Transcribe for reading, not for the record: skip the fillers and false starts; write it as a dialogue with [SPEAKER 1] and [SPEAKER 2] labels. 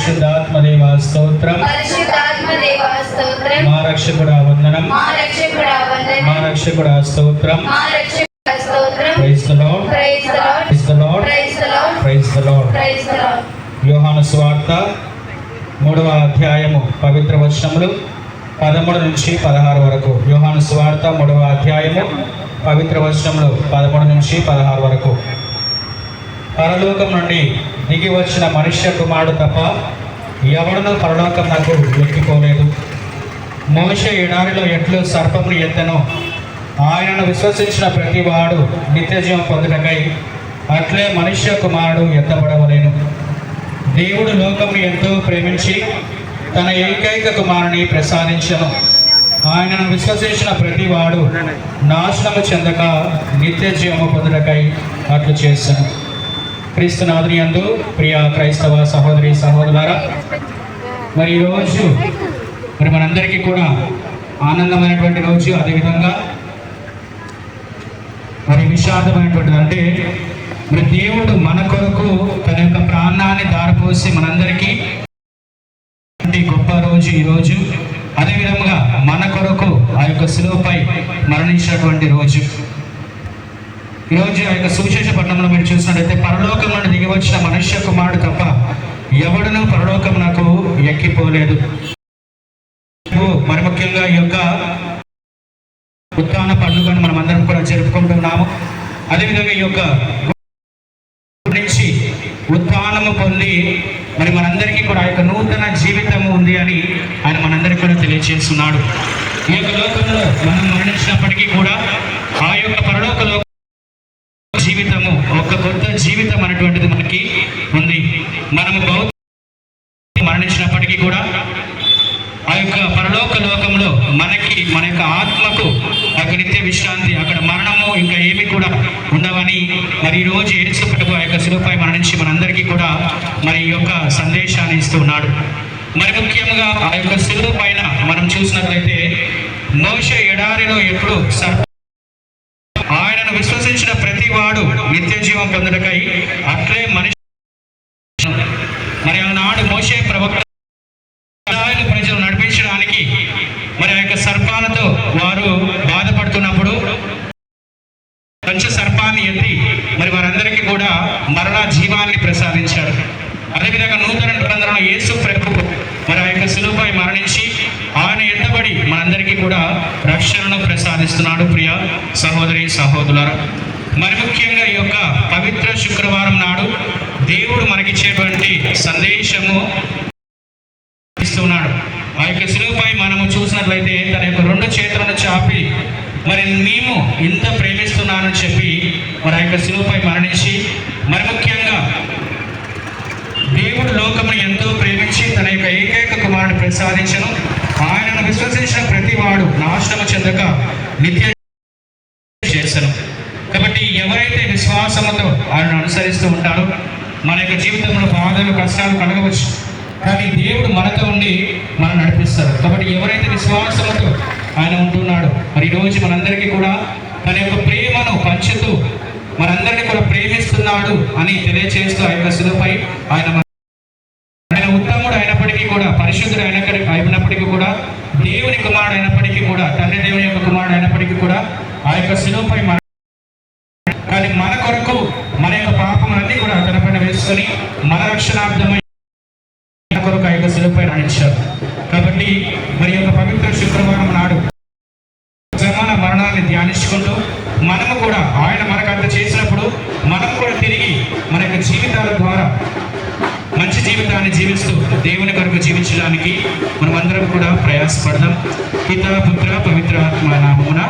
[SPEAKER 1] పరిశుద్ధాత్మదేవా స్తోత్రం, మా రక్షకుడా వందనం, మా రక్షకుడా స్తోత్రం. Praise the lord, praise the lord, praise the lord. యోహాను సువార్త 3వ అధ్యాయము పవిత్ర వచనములు 13 నుంచి 16 వరకు. యోహాను సువార్త 3వ అధ్యాయము పవిత్ర వచనములు 13 నుంచి 16 వరకు. పరలోకం నుండి దిగి వచ్చిన మనుష్య కుమారుడు తప్ప ఎవడనూ పరలోకం నాకు ఎక్కిపోలేదు. మోషే ఎడారిలో ఎట్లు సర్పమును ఎత్తెనో ఆయనను విశ్వసించిన ప్రతి వాడు నిత్యజీవం పొందుటకై అట్లే మనుష్య కుమారుడు ఎత్తబడవలేను. దేవుడు లోకమును ఎంతో ప్రేమించి తన ఏకైక కుమారుని ప్రసాదించెను. ఆయనను విశ్వసించిన ప్రతి వాడు నాశనము చెందక నిత్య జీవము పొందుటకై అట్లు చేశాను. క్రీస్తునాథుని యందు ప్రియ క్రైస్తవ సహోదరి సహోదరులారా, మరి ఈరోజు మరి మనందరికీ కూడా ఆనందమైనటువంటి రోజు, అదేవిధంగా మరి విషాదమైనటువంటిది. అంటే మరి దేవుడు మన కొరకు తన యొక్క ప్రాణాన్ని దారిపోసి మనందరికీ గొప్ప రోజు ఈరోజు. అదేవిధంగా మన కొరకు ఆ యొక్క శిలువపై మరణించినటువంటి రోజు ఈరోజు. ఆ యొక్క సువిశేష పట్టణంలో మీరు చూసినట్లయితే పరలోకం నుండి దిగి వచ్చిన మనుష్య కుమారుడు తప్ప ఎవడునూ పరలోకం నాకు ఎక్కిపోలేదు. మరి ముఖ్యంగా ఈ యొక్క ఉత్థాన పండుగను మనం అందరం కూడా జరుపుకుంటున్నాము. అదేవిధంగా ఈ యొక్క నుంచి ఉత్థానము పొంది మరి మనందరికీ కూడా ఆ యొక్క నూతన జీవితము ఉంది అని ఆయన మనందరికీ కూడా తెలియజేస్తున్నాడు. ఈ యొక్క లోకంలో మనం మరణించినప్పటికీ కూడా ఆ యొక్క పరలోక జీవితము, ఒక కొత్త జీవితం అనేటువంటిది మనకి ఉంది. మనము భౌతిక మరణించినప్పటికీ కూడా ఆ యొక్క పరలోక లోకంలో మనకి, మన యొక్క ఆత్మకు ఆ యొక్క నిత్య విశ్రాంతి, అక్కడ మరణము ఇంకా ఏమి కూడా ఉండవని మరి ఈరోజు యేసు ప్రభువు ఆ యొక్క శిలువపై మరణించి మనందరికీ కూడా మరి ఈ యొక్క సందేశాన్ని ఇస్తున్నాడు. మరి ముఖ్యంగా ఆ యొక్క శిలువ పైన మనం చూసినట్లయితే మోషే ఎడారిలో ఎప్పుడు ఆయనను విశ్వసించిన ప్రతి వాడు నిత్య జీవం పొందుటకై అట్లే మనిషి. మరి ఆనాడు మోషే ప్రవక్త ప్రజలు నడిపించడానికి మరి ఆ యొక్క సర్పాలతో వారు బాధపడుతున్నప్పుడు పంచ సర్పాన్ని ఎత్తి మరి వారందరికీ కూడా మరణ జీవాన్ని ప్రసాదించాడు. అదేవిధంగా నూతన నిబంధనలో యేసు ప్రభువు మరి ఆ యొక్క శిలువపై మరణించి ఆయన ఎత్తబడి మనందరికీ కూడా రక్షణను ప్రసాదిస్తున్నాడు. ప్రియ సహోదరి సహోదరులారా, మరి ముఖ్యంగా ఈ యొక్క పవిత్ర శుక్రవారం నాడు దేవుడు మనకిచ్చేటువంటి సందేశము ఇస్తున్నాడు. ఆ యొక్క శిలువపై మనము చూసినట్లయితే తన యొక్క 2 చేతులను చాపి మరి మేము ఇంత ప్రేమిస్తున్నానని చెప్పి మరి ఆ యొక్క శిలువపై మరణించి, మరి ముఖ్యంగా దేవుడు లోకమును ఎంతో ప్రేమించి తన యొక్క ఏకైక కుమారుని ప్రసాదించను. ఆయనను విశ్వసించిన ప్రతి వాడు నాశనము చెందక నిత్య చేశాను. కాబట్టి ఎవరైతే విశ్వాసముతో ఆయనను అనుసరిస్తూ ఉంటారో మన యొక్క జీవితంలో బాధలు కష్టాలు కలగవచ్చు, కానీ దేవుడు మనతో ఉండి మనం నడిపిస్తారు. కాబట్టి ఎవరైతే విశ్వాసంతో ఆయన ఉంటున్నాడో మరి ఈరోజు మనందరికీ కూడా తన యొక్క ప్రేమను పంచుతూ మనందరినీ కూడా ప్రేమిస్తున్నాడు అని తెలియజేస్తూ ఆ యొక్క శిలువపై ఆయన ఉత్తముడు అయినప్పటికీ కూడా, పరిశుద్ధుడు అయినప్పటికీ కూడా, దేవుని కుమారుడు అయినప్పటికీ కూడా, తండ్రి దేవుని యొక్క కుమారుడు అయినప్పటికీ కూడా ఆ యొక్క శిలువపై కానీ మన కొరకు మన యొక్క పాపములన్నీ కూడా తన పైన వేసుకొని మన రక్షణార్థమై కొరకు ఆ యొక్క శిలువపై మరణించారు. కాబట్టి మరి యొక్క పవిత్ర శుక్రవారం నాడు సమాన మరణాన్ని ధ్యానించుకుంటూ మనము కూడా ఆయన మనకు అంత చేసినప్పుడు మనం కూడా తిరిగి మన యొక్క జీవితాల ద్వారా మంచి జీవితాన్ని జీవిస్తూ దేవుని కొరకు జీవించడానికి మనం అందరం కూడా ప్రయాసపడదాం. పితా పుత్ర పవిత్ర ఆత్మ నామమున